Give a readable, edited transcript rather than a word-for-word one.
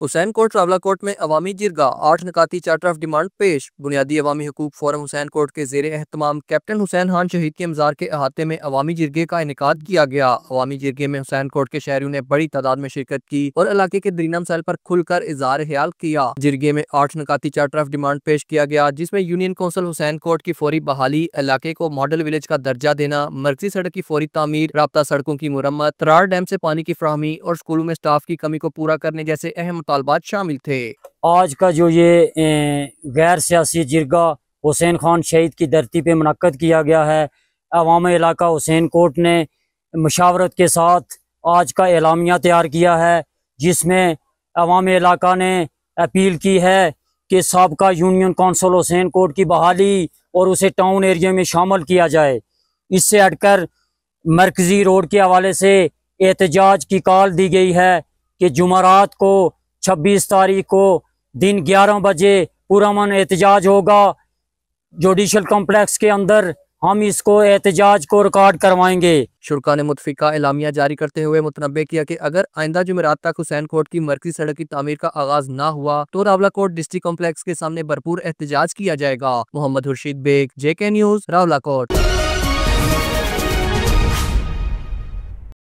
Hussain coat Rawla coat में अवामी जिरगा 8 निकाती charter of demand पेश। बुनियादी अवामी हकूक फोरम हुसैन कोट के जेर एहतमाम कैप्टन हुसैन खान शहीद के मज़ार के अहाते में अवामी जिरगे का इनेकाद किया गया। अवामी जिरगे में हुसैन कोट के शहरियों ने बड़ी तादाद में शिरकत की और इलाके के दरीना मसाइल पर खुलकर इजहार ख्याल किया। जिरगे में 8 निकाती चार्टर ऑफ डिमांड पेश किया गया, जिसमें यूनियन कौंसिल हुसैन कोट की फौरी बहाली, इलाके को मॉडल विलेज का दर्जा देना, मरकजी सड़क की फौरी तामीर, राब्ता सड़कों की मुरम्मत, तरार डैम से पानी की फ्राहमी और स्कूलों में स्टाफ की कमी को पूरा करने जैसे अहम मुतालबात शामिल थे। आज का जो ये गैर सियासी जिरगा हुसैन खान शहीद की धरती पे मुनक्कद किया गया है, अवाम इलाका हुसैन कोट ने मशावरत के साथ आज का एलामिया तैयार किया है, जिसमें अवाम इलाका ने अपील की है कि साबका यूनियन कौंसिल हुसैन कोट की बहाली और उसे टाउन एरिया में शामिल किया जाए। इससे हटकर मरकजी रोड के हवाले से एहतजाज की कॉल दी गई है कि जुमेरात को 26 तारीख को दिन 11 बजे पुरअमन एहतजाज होगा। जुडिशल कॉम्प्लेक्स के अंदर हम इसको एहतजाज को रिकॉर्ड करवाएंगे। शुरा ने मुतफिका एलामिया जारी करते हुए मुतनब्बे किया कि अगर आइंदा जुमेरात तक हुसैन कोट की मरकजी सड़क की तामीर का आगाज ना हुआ तो रावला कोट डिस्ट्रिक्ट कॉम्प्लेक्स के सामने भरपूर एहतजाज किया जाएगा। Mohammad Khurshid Baig, JK news, Rawala coat.